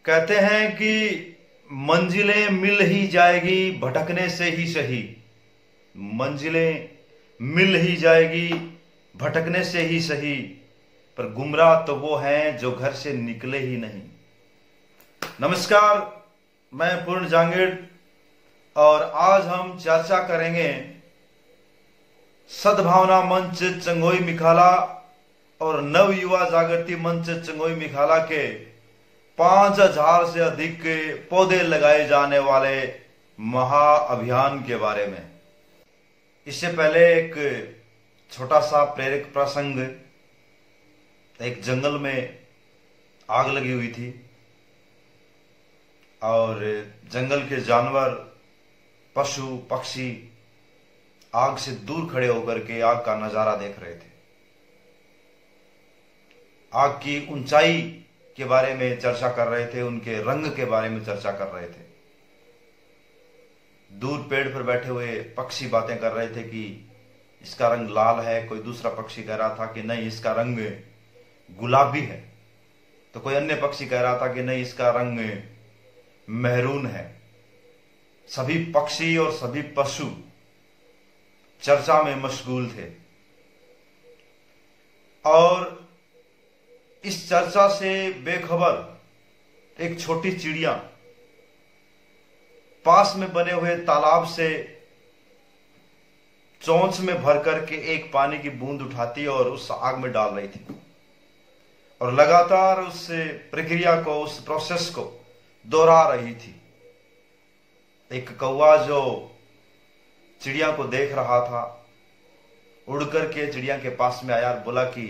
कहते हैं कि मंजिलें मिल ही जाएगी भटकने से ही सही। मंजिलें मिल ही जाएगी भटकने से ही सही, पर गुमराह तो वो हैं जो घर से निकले ही नहीं। नमस्कार, मैं पूर्ण जांगीड़ और आज हम चर्चा करेंगे सद्भावना मंच चंगोई मिखाला और नव युवा जागृति मंच चंगोई मिखाला के 5000 से अधिक पौधे लगाए जाने वाले महाअभियान के बारे में। इससे पहले एक छोटा सा प्रेरक प्रसंग। एक जंगल में आग लगी हुई थी और जंगल के जानवर, पशु पक्षी आग से दूर खड़े होकर के आग का नजारा देख रहे थे। आग की ऊंचाई के बारे में चर्चा कर रहे थे, उनके रंग के बारे में चर्चा कर रहे थे। दूर पेड़ पर बैठे हुए पक्षी बातें कर रहे थे कि इसका रंग लाल है, कोई दूसरा पक्षी कह रहा था कि नहीं इसका रंग गुलाबी है, तो कोई अन्य पक्षी कह रहा था कि नहीं इसका रंग मेहरून है। सभी पक्षी और सभी पशु चर्चा में मशगूल थे और इस चर्चा से बेखबर एक छोटी चिड़िया पास में बने हुए तालाब से चोंच में भर करके एक पानी की बूंद उठाती और उस आग में डाल रही थी और लगातार उस प्रक्रिया को, उस प्रोसेस को दोहरा रही थी। एक कौवा जो चिड़िया को देख रहा था उड़ करके चिड़िया के पास में आया और बोला कि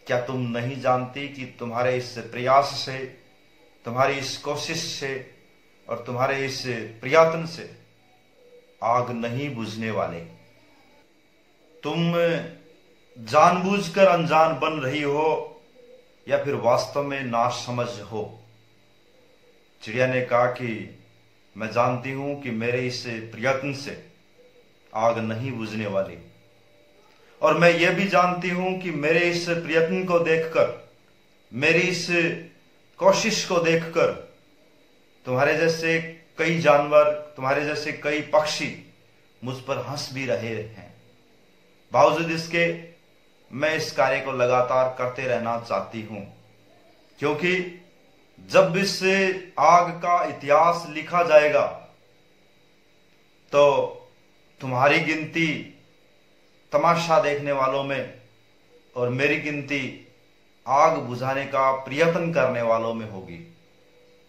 क्या तुम नहीं जानती कि तुम्हारे इस प्रयास से, तुम्हारी इस कोशिश से और तुम्हारे इस प्रयत्न से आग नहीं बुझने वाले। तुम जानबूझकर अनजान बन रही हो या फिर वास्तव में नासमझ हो। चिड़िया ने कहा कि मैं जानती हूं कि मेरे इस प्रयत्न से आग नहीं बुझने वाली, और मैं यह भी जानती हूं कि मेरे इस प्रयत्न को देखकर, मेरी इस कोशिश को देखकर तुम्हारे जैसे कई जानवर, तुम्हारे जैसे कई पक्षी मुझ पर हंस भी रहे हैं। बावजूद इसके मैं इस कार्य को लगातार करते रहना चाहती हूं, क्योंकि जब इस आग का इतिहास लिखा जाएगा तो तुम्हारी गिनती तमाशा देखने वालों में और मेरी गिनती आग बुझाने का प्रयत्न करने वालों में होगी।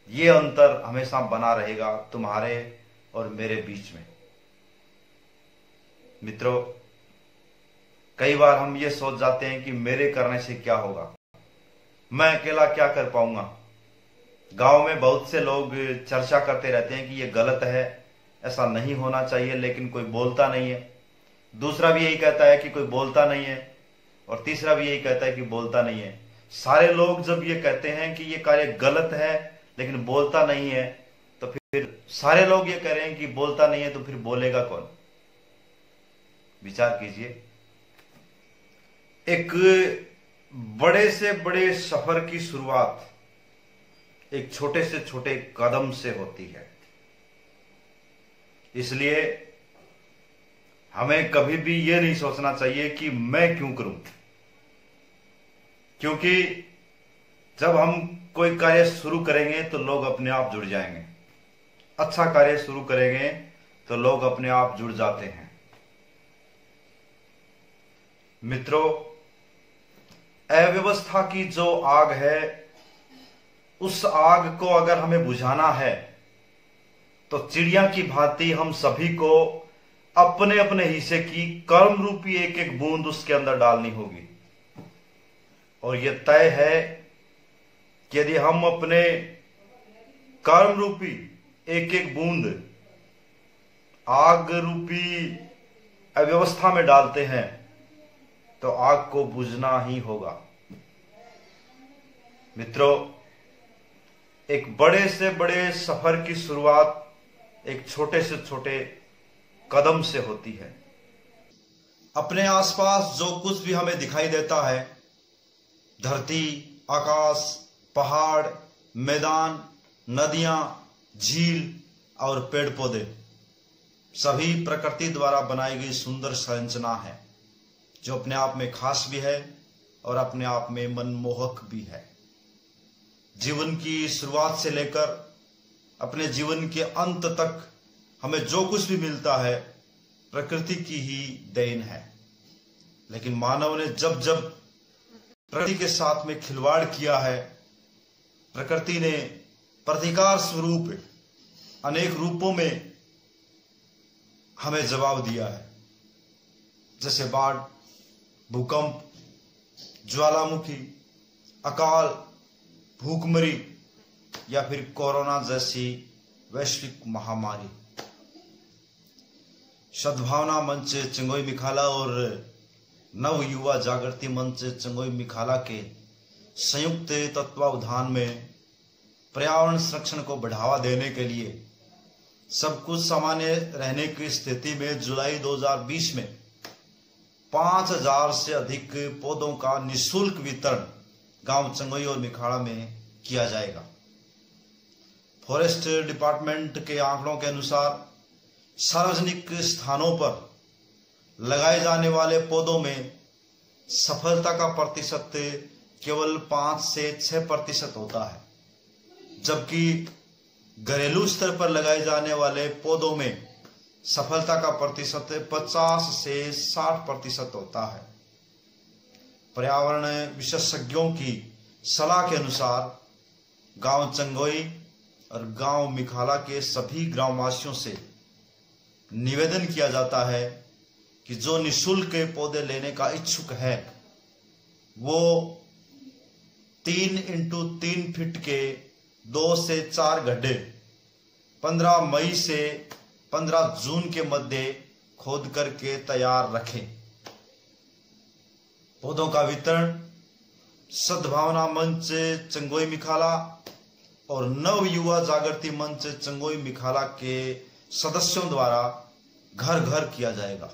ये अंतर हमेशा बना रहेगा तुम्हारे और मेरे बीच में। मित्रों, कई बार हम ये सोच जाते हैं कि मेरे करने से क्या होगा, मैं अकेला क्या कर पाऊंगा। गांव में बहुत से लोग चर्चा करते रहते हैं कि ये गलत है, ऐसा नहीं होना चाहिए, लेकिन कोई बोलता नहीं है। दूसरा भी यही कहता है कि कोई बोलता नहीं है, और तीसरा भी यही कहता है कि बोलता नहीं है। सारे लोग जब ये कहते हैं कि ये कार्य गलत है लेकिन बोलता नहीं है, तो फिर सारे लोग ये कह रहे हैं कि बोलता नहीं है, तो फिर बोलेगा कौन? विचार कीजिए। एक बड़े से बड़े सफर की शुरुआत एक छोटे से छोटे कदम से होती है। इसलिए हमें कभी भी यह नहीं सोचना चाहिए कि मैं क्यों करूं, क्योंकि जब हम कोई कार्य शुरू करेंगे तो लोग अपने आप जुड़ जाएंगे। अच्छा कार्य शुरू करेंगे तो लोग अपने आप जुड़ जाते हैं। मित्रों, अव्यवस्था की जो आग है, उस आग को अगर हमें बुझाना है तो चिड़िया की भांति हम सभी को अपने अपने हिस्से की कर्म रूपी एक एक बूंद उसके अंदर डालनी होगी। और यह तय है कि यदि हम अपने कर्म रूपी एक एक बूंद आग रूपी अव्यवस्था में डालते हैं तो आग को बुझना ही होगा। मित्रों, एक बड़े से बड़े सफर की शुरुआत एक छोटे से छोटे कदम से होती है। अपने आसपास जो कुछ भी हमें दिखाई देता है, धरती, आकाश, पहाड़, मैदान, नदियां, झील और पेड़ पौधे सभी प्रकृति द्वारा बनाई गई सुंदर संरचना है, जो अपने आप में खास भी है और अपने आप में मनमोहक भी है। जीवन की शुरुआत से लेकर अपने जीवन के अंत तक हमें जो कुछ भी मिलता है प्रकृति की ही देन है। लेकिन मानव ने जब जब प्रकृति के साथ में खिलवाड़ किया है, प्रकृति ने प्रतिकार स्वरूप अनेक रूपों में हमें जवाब दिया है, जैसे बाढ़, भूकंप, ज्वालामुखी, अकाल, भूखमरी या फिर कोरोना जैसी वैश्विक महामारी। सद्भावना मंच चंगोई मिखाला और नव युवा जागृति मंच चंगोई मिखाला के संयुक्त तत्वावधान में पर्यावरण संरक्षण को बढ़ावा देने के लिए सब कुछ सामान्य रहने की स्थिति में जुलाई 2020 में 5000 से अधिक पौधों का निःशुल्क वितरण गांव चंगोई और मिखाला में किया जाएगा। फॉरेस्ट डिपार्टमेंट के आंकड़ों के अनुसार सार्वजनिक स्थानों पर लगाए जाने वाले पौधों में सफलता का प्रतिशत केवल 5 से 6% होता है, जबकि घरेलू स्तर पर लगाए जाने वाले पौधों में सफलता का प्रतिशत 50 से 60% होता है। पर्यावरण विशेषज्ञों की सलाह के अनुसार गांव चंगोई और गांव मिखाला के सभी ग्रामवासियों से निवेदन किया जाता है कि जो निःशुल्क पौधे लेने का इच्छुक है वो 3x3 फीट के 2 से 4 गड्ढे 15 मई से 15 जून के मध्य खोद करके तैयार रखें। पौधों का वितरण सद्भावना मंच चंगोई मिखाला और नव युवा जागृति मंच चंगोई मिखाला के सदस्यों द्वारा घर घर किया जाएगा।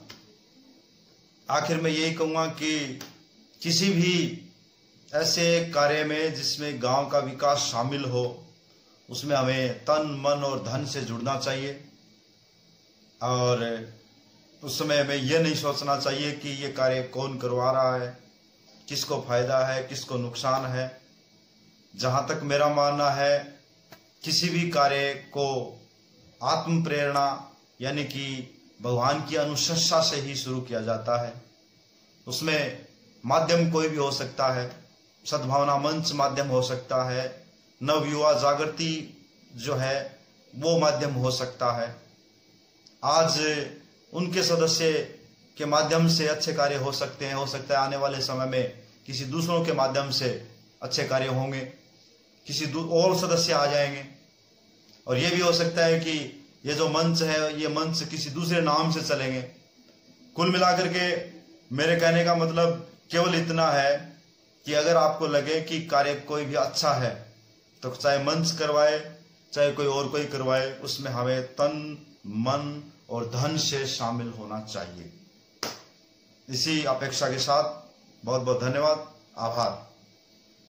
आखिर में यही कहूंगा कि किसी भी ऐसे कार्य में जिसमें गांव का विकास शामिल हो, उसमें हमें तन, मन और धन से जुड़ना चाहिए और उस समय हमें यह नहीं सोचना चाहिए कि ये कार्य कौन करवा रहा है, किसको फायदा है, किसको नुकसान है। जहां तक मेरा मानना है, किसी भी कार्य को आत्म प्रेरणा यानी कि भगवान की अनुशंसा से ही शुरू किया जाता है। उसमें माध्यम कोई भी हो सकता है, सद्भावना मंच माध्यम हो सकता है, नव युवा जागृति जो है वो माध्यम हो सकता है। आज उनके सदस्य के माध्यम से अच्छे कार्य हो सकते हैं, हो सकता है आने वाले समय में किसी दूसरों के माध्यम से अच्छे कार्य होंगे, किसी और सदस्य आ जाएंगे। और ये भी हो सकता है कि ये जो मंच है, ये मंच किसी दूसरे नाम से चलेंगे। कुल मिलाकर के मेरे कहने का मतलब केवल इतना है कि अगर आपको लगे कि कार्य कोई भी अच्छा है तो चाहे मंच करवाए चाहे कोई करवाए, उसमें हमें तन, मन और धन से शामिल होना चाहिए। इसी अपेक्षा के साथ बहुत बहुत धन्यवाद, आभार।